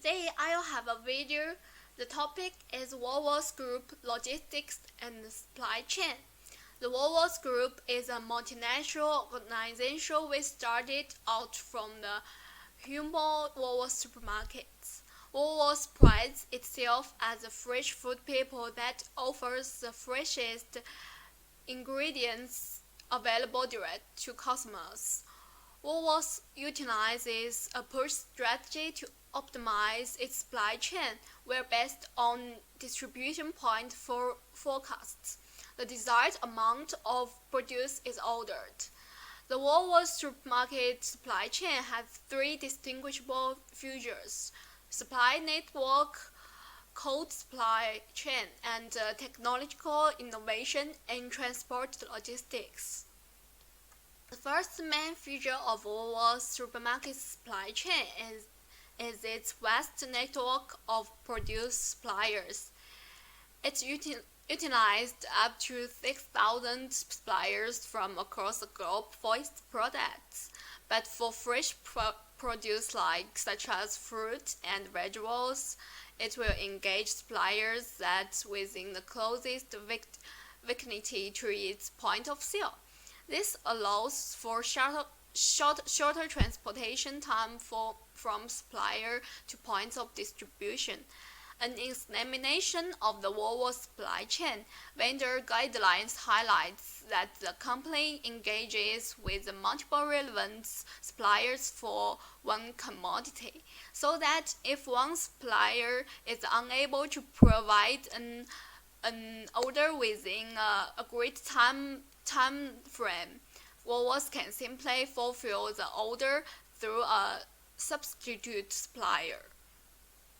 Today I'll have a video. The topic is WWS Group Logistics and Supply Chain. The WWS Group is a multinational organization which started out from the humble WWS supermarkets. WWS prides itself as a fresh food people that offers the freshest ingredients available direct to customers. WWS utilizes a push strategy to optimize its supply chain, where based on distribution point forecasts, the desired amount of produce is ordered. The WWS supermarket supply chain has three distinguishable features: supply network, cold supply chain, and technological innovation in transport logistics. The first main feature of WWS supermarket supply chain is its vast network of produce suppliers. It utilized up to 6,000 suppliers from across the globe for its products. But for fresh produce such as fruit and vegetables, it will engage suppliers that within the closest vicinity to its point of sale. This allows for shorter transportation time from supplier to points of distribution. An examination of the WWS supply chain vendor guidelines highlights that the company engages with multiple relevant suppliers for one commodity, so that if one supplier is unable to provide an order within a agreed time frame, WWS can simply fulfill the order through a substitute supplier.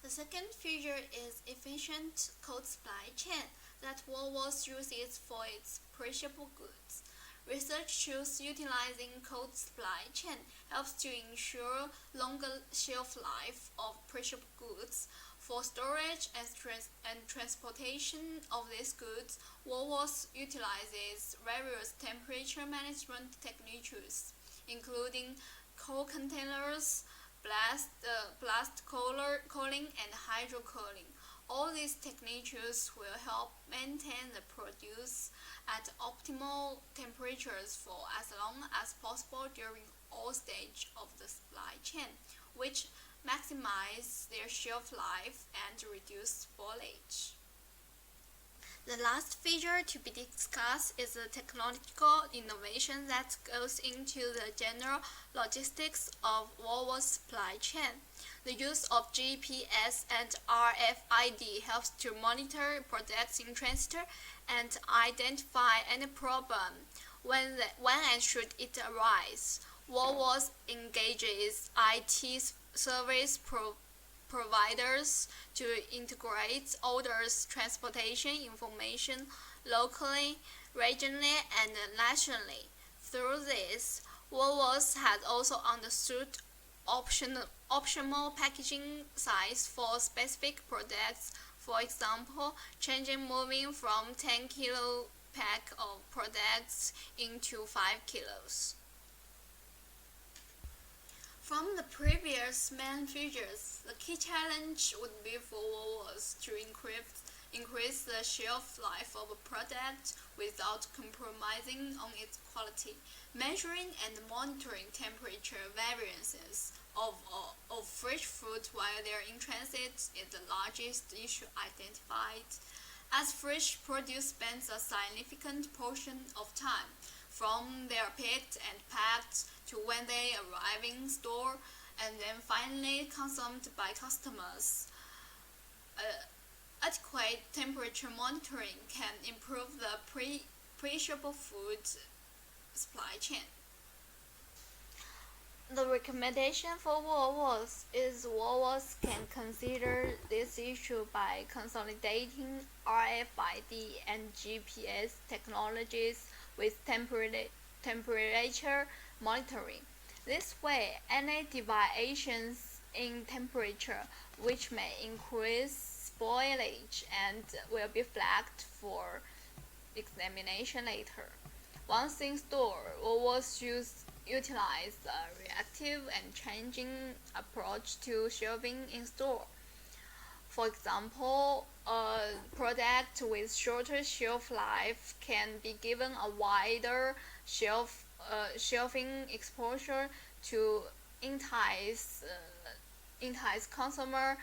The second feature is efficient cold supply chain that WWS uses for its perishable goods. Research shows utilizing cold supply chain helps to ensure longer shelf life of perishable goods. For storage and transportation of these goods, WWS utilizes various temperature management techniques, including cold containers, blast cooling, and hydrocooling. All these techniques will help maintain the produce at optimal temperatures for as long as possible during all stages of the supply chain, which maximize their shelf life and reduce spoilage. The last feature to be discussed is the technological innovation that goes into the general logistics of WWS supply chain. The use of GPS and RFID helps to monitor products in transit and identify any problem when and should it arise. WWS engages IT service providers to integrate orders transportation information locally, regionally, and nationally. Through this, WWS has also understood optional packaging size for specific products. For example, moving from 10 kilo pack of products into 5 kilos. From the previous main features, the key challenge would be for WWS to increase the shelf life of a product without compromising on its quality. Measuring and monitoring temperature variances of fresh fruit while they're in transit is the largest issue identified, as fresh produce spends a significant portion of time from they're picked and packed to when they arrive in store and then finally consumed by customers. Adequate temperature monitoring can improve the perishable food supply chain. The recommendation for WWS is WWS can consider this issue by consolidating RFID and GPS technologies with temperature monitoring. This way, any deviations in temperature which may increase spoilage and will be flagged for examination later. Once in store, WWS utilize a reactive and changing approach to shelving in store. For example, a product with shorter shelf life can be given a wider shelving exposure to entice consumer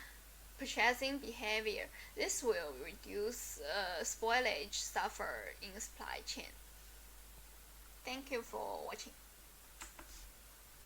purchasing behavior. This will reduce spoilage suffered in supply chain. Thank you for watching.